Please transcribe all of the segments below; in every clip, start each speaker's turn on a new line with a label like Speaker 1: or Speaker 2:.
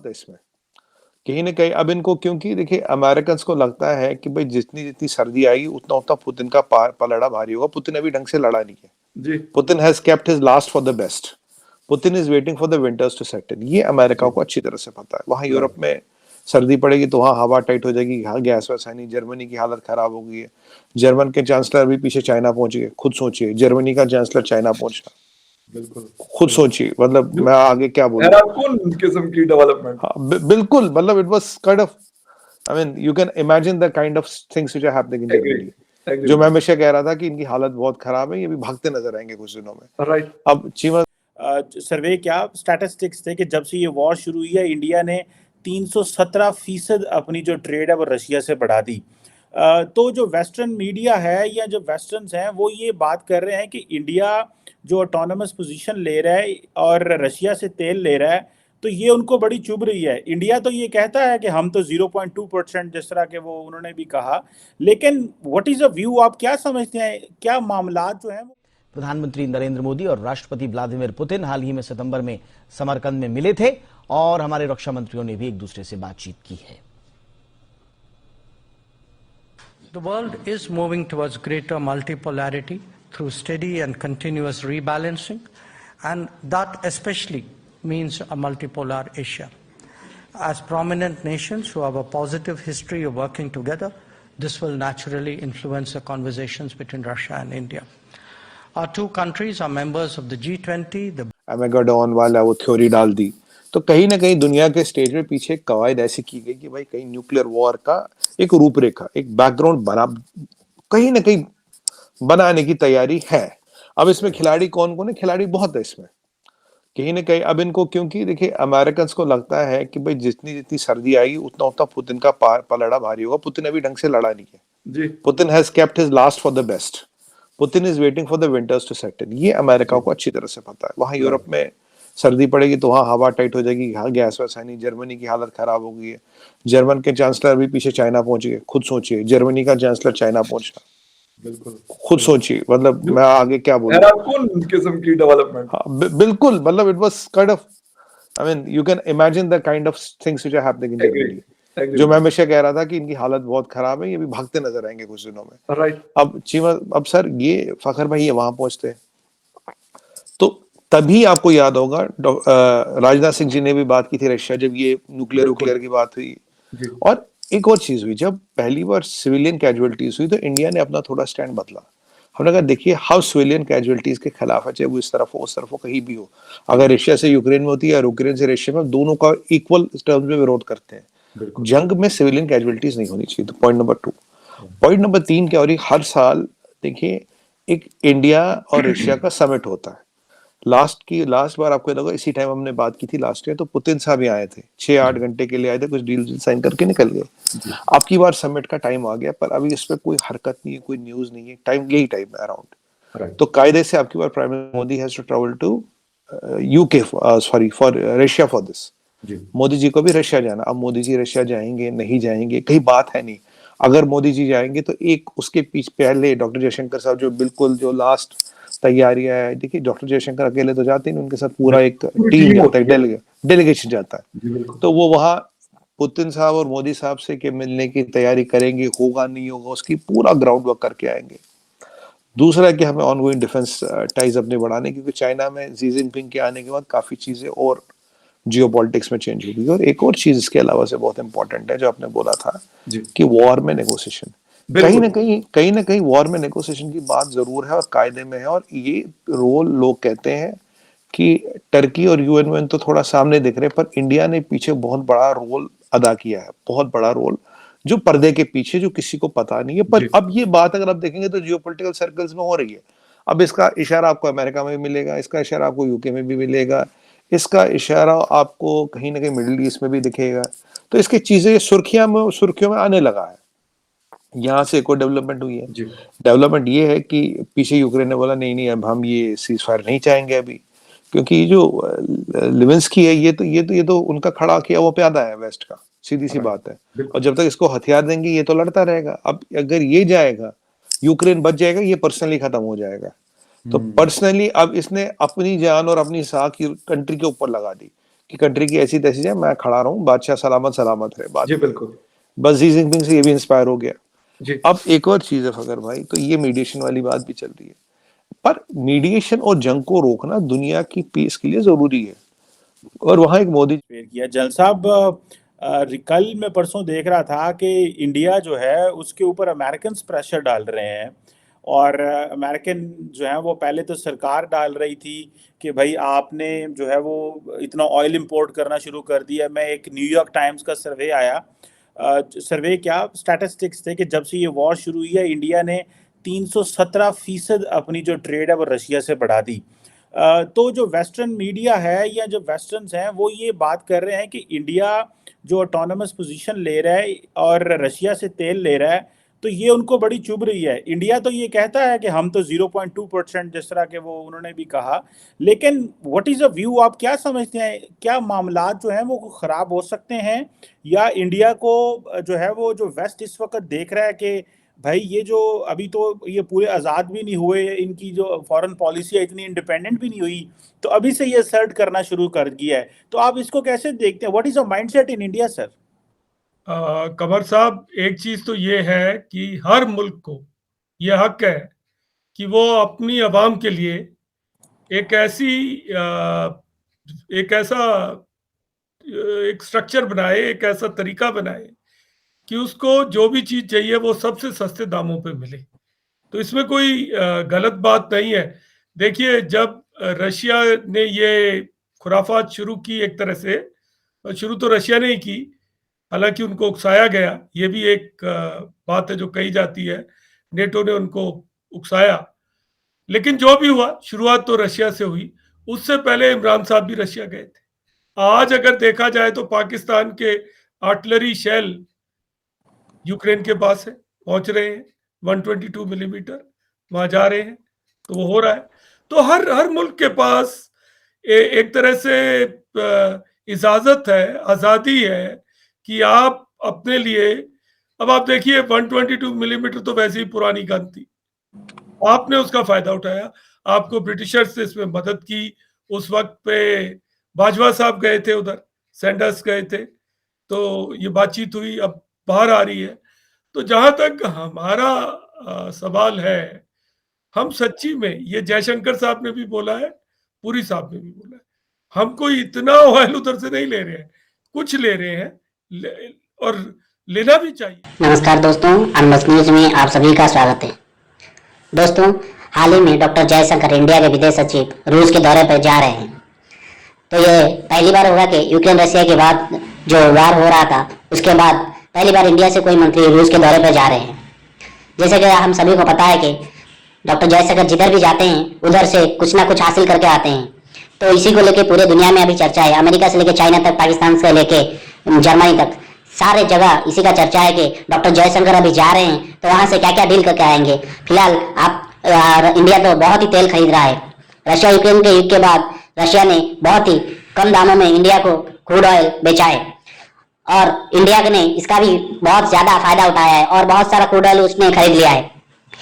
Speaker 1: बहुत है इसमें। कहीं न कहीं अब इनको क्योंकि देखिए अमेरिकन्स को लगता है कि भई जितनी-जितनी सर्दी आएगी उतना-उतना पुतिन का पलड़ा भारी होगा। पुतिन अभी ढंग से लड़ा नहीं है।
Speaker 2: जी,
Speaker 1: Putin has kept his last for the best. Putin is waiting for the winters to set in. ये अमेरिका
Speaker 2: जी,
Speaker 1: को अच्छी तरह से पता है। वहाँ यूरोप
Speaker 2: राइट,
Speaker 1: में सर्दी पड़ेगी तो वहाँ हवा टाइट हो जाएगी, यहाँ गैस-वैस है नहीं। जर्मनी की हालत खराब हो गई है। जर्मन के चांसलर अभी पीछे चाइना पहुँच गए। खुद सोचिए जर्मनी का चांसलर चाइना पहुँचना।
Speaker 2: बिल्कुल,
Speaker 1: खुद
Speaker 2: बिल्कुल।
Speaker 1: सोचिए मतलब मैं
Speaker 2: बिल्कुल,
Speaker 1: आगे क्या बोलूँ?
Speaker 2: हैरानकुन किस्म की डेवलपमेंट।
Speaker 1: हाँ, बिल्कुल मतलब it was kind of I mean, you can imagine the kind of things which are happening in
Speaker 2: agri,
Speaker 1: Germany.
Speaker 2: Agri
Speaker 1: जो मैं
Speaker 2: विद
Speaker 1: हमेशा कह रहा था कि इनकी हालत बहुत खराब है, ये भी भागते नजर आएंगे कुछ दिनों में।
Speaker 2: यू। राइट,
Speaker 1: अब चीमा
Speaker 3: सर्वे क्या स्टैटिस्टिक्स थे कि जब से ये वॉर शुरू हुई है इंडिया ने 317% अपनी जो ट्रेड है वो रशिया से बढ़ा दी। तो जो वेस्टर्न मीडिया है या जो वेस्टर्न्स हैं वो ये बात कर रहे हैं कि इंडिया जो ऑटोनमस पोजीशन ले रहा है और रशिया से तेल ले रहा है तो ये उनको बड़ी चुभ रही है। इंडिया तो ये कहता है कि हम तो 0.2% जिस तरह के वो उन्होंने भी कहा, लेकिन व्हाट इज अ व्यू, आप क्या समझते हैं क्या मामलात जो हैं?
Speaker 4: प्रधानमंत्री नरेंद्र मोदी और राष्ट्रपति व्लादिमीर पुतिन हाल ही में सितंबर में समरकंद में मिले थे और हमारे रक्षा मंत्रियों ने भी एक दूसरे से बातचीत की है।
Speaker 5: The world is moving towards greater multipolarity through steady and continuous rebalancing, and that especially means a multipolar Asia. As prominent nations who have a positive history of working together, this will naturally influence the conversations between Russia and India. Our two countries are members of the G20. The
Speaker 1: एमेगाडॉन वाला वो theory डाल दी, तो कहीं ना कहीं दुनिया के stage में पीछे एक कवायद ऐसी की गई कि भाई कहीं न्यूक्लियर वॉर का एक रूपरेखा, एक बैकग्राउंड बना कहीं ना कहीं बनाने की तैयारी है। अब इसमें खिलाड़ी कौन कौन है? खिलाड़ी बहुत है इसमें। कहीं ना कहीं अब इनको क्योंकि देखिए अमेरिकन्स को लगता है कि भाई जितनी-जितनी सर्दी आएगी उतना-उतना पुतिन का पलड़ा भारी होगा। पुतिन अभी ढंग से लड़ा नहीं है।
Speaker 2: जी,
Speaker 1: Putin has kept his last for the best. Putin is waiting for the winters to set in. ये अमेरिका को अच्छी तरह से पता है। वहाँ यूरोप
Speaker 2: राइट,
Speaker 1: में सर्दी पड़ेगी तो वहाँ हवा टाइट हो जाएगी, यहाँ गैस-वैस है नहीं। जर्मनी की हालत खराब हो गई है। जर्मन के चांसलर अभी पीछे चाइना पहुँच गए। खुद सोचिए जर्मनी का चांसलर चाइना पहुँचना।
Speaker 2: बिल्कुल,
Speaker 1: खुद
Speaker 2: बिल्कुल।
Speaker 1: सोचिए मतलब मैं
Speaker 2: बिल्कुल,
Speaker 1: आगे क्या बोलूँ?
Speaker 2: हैरानकुन किस्म की डेवलपमेंट।
Speaker 1: हाँ, बिल्कुल मतलब it was kind of I mean, you can imagine the kind of things which are happening in
Speaker 2: agri,
Speaker 1: Germany.
Speaker 2: Agri
Speaker 1: जो मैं
Speaker 2: विद
Speaker 1: हमेशा कह रहा था कि इनकी हालत बहुत खराब है, ये भी भागते नजर आएंगे कुछ दिनों में।
Speaker 2: यू। राइट,
Speaker 1: अब सर ये फखर भाई ये वहां पहुंचते हैं तो तभी आपको याद होगा राजनाथ सिंह जी ने भी बात की थी रशिया, जब ये न्यूक्लियर
Speaker 2: बिल्कुल,
Speaker 1: न्यूक्लियर की बात हुई।
Speaker 2: जी,
Speaker 1: और एक और चीज हुई, जब पहली बार सिविलियन कैजुअलिटीज हुई तो इंडिया ने अपना थोड़ा स्टैंड बदला। हमने कहा देखिए हाउ सिविलियन कैजुअलिटीज के खिलाफ है, चाहे वो इस तरफ हो उस तरफ हो कहीं भी हो। अगर रशिया से यूक्रेन में होती है या यूक्रेन से रशिया में, दोनों का इक्वल टर्म्स में विरोध करते हैं।
Speaker 2: बिल्कुल,
Speaker 1: जंग में सिविलियन कैजुअलिटीज नहीं होनी चाहिए, तो पॉइंट नंबर 2। पॉइंट नंबर 3 क्या हो रही, हर साल देखिए एक इंडिया और रशिया का समिट होता है। लास्ट बार आपको याद होगा इसी टाइम हमने बात की थी लास्ट ईयर, तो पुतिन साहब यहाँ आए थे, 6-8 घंटे के लिए आए थे, कुछ डील साइन करके निकल गए।
Speaker 2: जी,
Speaker 1: अब की बार समिट का टाइम आ गया, पर अभी इस पे कोई हरकत नहीं है, कोई न्यूज नहीं है। टाइम यही टाइम है अराउंड।
Speaker 2: राइट,
Speaker 1: तो कायदे से आपकी बार prime minister Modi has to travel to UK, sorry for Russia for this.
Speaker 2: जी,
Speaker 1: मोदी जी को भी रशिया जाना। अब मोदी जी रशिया जाएंगे नहीं जाएंगे कहीं बात है नहीं। अगर मोदी जी जाएंगे तो एक उसके पीछे पहले डॉक्टर जयशंकर साहब जो बिल्कुल जो लास्ट तैयारियां है, देखिए डॉक्टर जयशंकर अकेले तो जाते नहीं, उनके साथ पूरा एक
Speaker 2: पूरी
Speaker 1: टीम
Speaker 2: टीम
Speaker 1: जाता है,
Speaker 2: होती है।
Speaker 1: डेलीगेशन जाता है।
Speaker 2: जी, बिल्कुल,
Speaker 1: तो वो वहाँ पुतिन साहब और मोदी साहब से के मिलने की तैयारी करेंगे, होगा नहीं होगा उसकी पूरा ग्राउंड वर्क करके आएंगे। दूसरा है कि हमें ऑनगोइंग डिफेंस टाइज अपने बढ़ाने, क्योंकि चाइना में जी जिनपिंग के आने के बाद काफी चीजें और जियोपॉलिटिक्स में चेंज होगी। और एक और चीज इसके अलावा से बहुत इंपॉर्टेंट है जो आपने बोला था
Speaker 2: जी,
Speaker 1: कि वॉर में नेगोशिएशन,
Speaker 2: बिल्कुल,
Speaker 1: कहीं ना कहीं वॉर में नेगोशिएशन की बात जरूर है और कायदे में है। और ये रोल लोग कहते हैं कि टर्की और यूएन में तो थोड़ा सामने दिख रहे हैं, पर इंडिया ने पीछे बहुत बड़ा रोल अदा किया है, बहुत बड़ा रोल जो पर्दे के पीछे जो किसी को पता नहीं है। पर
Speaker 2: जी,
Speaker 1: अब ये बात अगर आप देखेंगे तो जियोपॉलिटिकल सर्कल्स में हो रही है। अब इसका इशारा आपको अमेरिका में भी मिलेगा, इसका इशारा आपको यूके में भी मिलेगा, इसका इशारा आपको कहीं ना कहीं मिडिल ईस्ट में भी दिखेगा। तो इसकी चीजें सुर्खियों में आने लगा है। यहाँ से एक और डेवलपमेंट हुई है।
Speaker 2: जी,
Speaker 1: डेवलपमेंट ये है कि पीछे यूक्रेन ने बोला नहीं नहीं अब हम ये सीज फायर नहीं चाहेंगे अभी, क्योंकि ये जो लिविंस्की है ये तो उनका खड़ा किया वो प्यादा है वेस्ट का, सीधी सी
Speaker 2: राइट,
Speaker 1: बात है। और
Speaker 2: बिल्कुल,
Speaker 1: जब तक इसको हथियार देंगे ये तो लड़ता रहेगा। अब अगर ये जाएगा, यूक्रेन बच जाएगा, ये पर्सनली खत्म हो जाएगा। तो पर्सनली अब इसने अपनी जान और अपनी साख कंट्री के ऊपर लगा दी कि कंट्री की ऐसी तैसी है, मैं खड़ा रहूं, बादशाह सलामत सलामत रहे, बात
Speaker 2: जी बिल्कुल
Speaker 1: बस जी जिनपिंग से ये भी इंस्पायर हो गया।
Speaker 2: जी।
Speaker 1: अब एक और चीज है फकर भाई, तो ये मीडिएशन वाली बात भी चल रही है, पर मीडिएशन और जंग को रोकना दुनिया की पीस के लिए जरूरी है। और वहां एक मोदी
Speaker 3: शेयर किया जल साहब। कल मैं परसों देख रहा था कि इंडिया जो है उसके ऊपर अमेरिकन प्रेशर डाल रहे हैं, और अमेरिकन जो है वो पहले तो सरकार डाल रही थी कि भाई आपने जो है वो इतना ऑयल इंपोर्ट करना शुरू कर दिया। मैं एक न्यूयॉर्क टाइम्स का सर्वे आया, सर्वे क्या स्टैटिस्टिक्स थे कि जब से ये वॉर शुरू हुई है इंडिया ने 317% अपनी जो ट्रेड है वो रशिया से बढ़ा दी। तो जो वेस्टर्न मीडिया है या जो वेस्टर्न्स हैं वो ये बात कर रहे हैं कि इंडिया जो ऑटोनमस पोजीशन ले रहा है और रशिया से तेल ले रहा है, तो ये उनको बड़ी चुभ रही है। इंडिया तो ये कहता है कि हम तो 0.2% जिस तरह के वो उन्होंने भी कहा, लेकिन व्हाट इज़ अ व्यू, आप क्या समझते हैं, क्या मामलात जो हैं वो ख़राब हो सकते हैं, या इंडिया को जो है वो जो वेस्ट इस वक्त देख रहा है कि भाई ये जो अभी तो ये पूरे आज़ाद भी नहीं हुए, इनकी जो फॉरेन पॉलिसी है इतनी इंडिपेंडेंट भी नहीं हुई, तो अभी से ये असर्ट करना शुरू कर दिया है, तो आप इसको कैसे देखते हैं? What is a mindset in India sir?
Speaker 6: Qamar साहब, एक चीज तो ये है कि हर मुल्क को ये हक है कि वो अपनी आवाम के लिए एक ऐसा एक स्ट्रक्चर बनाए, एक ऐसा तरीका बनाए कि उसको जो भी चीज चाहिए वो सबसे सस्ते दामों पे मिले। तो इसमें कोई गलत बात नहीं है। देखिए, जब रशिया ने ये खुराफात शुरू की, एक तरह से शुरू तो रशिया ने ही की, हालांकि उनको उकसाया गया, ये भी एक बात है जो कही जाती है, नेटो ने उनको उकसाया, लेकिन जो भी हुआ शुरुआत तो रशिया से हुई। उससे पहले इमरान साहब भी रशिया गए थे। आज अगर देखा जाए तो पाकिस्तान के आर्टिलरी शेल यूक्रेन के पास है, पहुंच रहे हैं 122 मिलीमीटर, वहां जा रहे हैं, तो वो हो रहा है। तो हर मुल्क के पास एक तरह से इजाजत है, आज़ादी है कि आप अपने लिए, अब आप देखिए 122 मिलीमीटर तो वैसे ही पुरानी गन थी, आपने उसका फायदा उठाया, आपको ब्रिटिशर्स से इसमें मदद की। उस वक्त पे बाजवा साहब गए थे उधर, सैंडर्स गए थे, तो ये बातचीत हुई, अब बाहर आ रही है। तो जहां तक हमारा सवाल है, हम सच्ची में, ये जयशंकर साहब ने भी बोला है, पुरी साहब ने भी बोला है, हम कोई इतना ऑयल उधर से नहीं ले रहे हैं, कुछ ले रहे हैं, और लेना भी चाहिए।
Speaker 7: नमस्कार दोस्तों, अनमस न्यूज में आप सभी का स्वागत है। दोस्तों, हाल ही में डॉक्टर जयशंकर इंडिया के विदेश सचिव रूस के दौरे पर जा रहे हैं। तो ये पहली बार होगा कि यूक्रेन रशिया के बाद जो वार हो रहा था उसके बाद पहली बार इंडिया से कोई मंत्री रूस के दौरे पर जा रहे हैं। जैसे कि हम सभी को पता है कि डॉक्टर जयशंकर जिधर भी जाते हैं उधर से कुछ ना कुछ हासिल करके आते हैं। तो इसी को लेके पूरे दुनिया में अभी चर्चा है, अमेरिका से लेके चाइना तक, पाकिस्तान से लेके जर्मनी तक, सारे जगह इसी का चर्चा है कि डॉक्टर जयशंकर अभी जा रहे हैं तो वहां से क्या क्या डील करके आएंगे। फिलहाल इंडिया तो बहुत ही तेल खरीद रहा है। रशिया यूक्रेन के युद्ध के बाद रशिया ने बहुत ही कम दामों में इंडिया को क्रूड ऑयल बेचा है, और इंडिया ने इसका भी बहुत ज्यादा फायदा उठाया है और बहुत सारा क्रूड ऑयल उसने खरीद लिया है।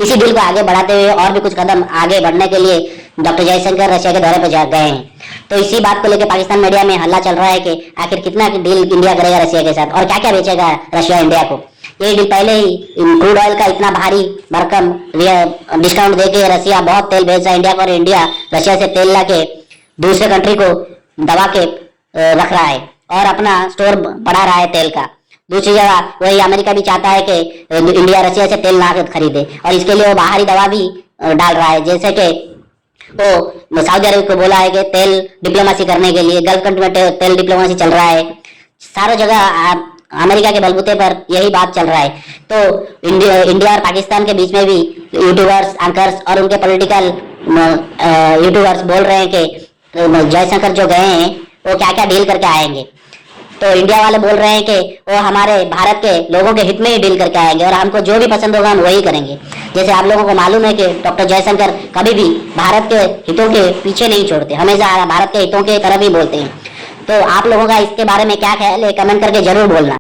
Speaker 7: इसी डील को आगे बढ़ाते हुए और भी कुछ कदम आगे बढ़ने के लिए डॉक्टर जयशंकर रशिया के दौरे पर गए हैं। तो इसी बात को लेकर पाकिस्तान मीडिया में हल्ला चल रहा है कि आखिर कितना डील इंडिया करेगा रशिया के साथ और क्या क्या बेचेगा रशिया इंडिया को। ये डील पहले ही क्रूड ऑयल का इतना भारी भरकम डिस्काउंट देके रशिया बहुत तेल बेच रहा है इंडिया को, और इंडिया रशिया से तेल ला के दूसरे कंट्री को दबा के रख रहा है और अपना स्टोर बढ़ा रहा है तेल का। दूसरी जगह वही अमेरिका भी चाहता है कि इंडिया रशिया से तेल ना खरीदे, और इसके लिए वो बाहरी दवा भी डाल रहा है। जैसे कि वो सऊदी अरब को बोला है कि तेल डिप्लोमेसी करने के लिए, गल्फ कंट्री में तेल डिप्लोमेसी चल रहा है, सारों जगह अमेरिका के बलबूते पर यही बात चल रहा है। तो इंडिया और पाकिस्तान के बीच में भी यूट्यूबर्स, एंकर्स और उनके पॉलिटिकल यूट्यूबर्स बोल रहे हैं कि जयशंकर जो गए हैं वो क्या क्या डील करके आएंगे। तो इंडिया वाले बोल रहे हैं कि वो हमारे भारत के लोगों के हित में ही डील करके आएंगे और हमको जो भी पसंद होगा हम वही करेंगे। जैसे आप लोगों को मालूम है कि डॉक्टर जयशंकर कभी भी भारत के हितों के पीछे नहीं छोड़ते, हमेशा भारत के हितों के तरफ ही बोलते हैं। तो आप लोगों का इसके बारे में क्या ख्याल है, कमेंट करके जरूर बोलना।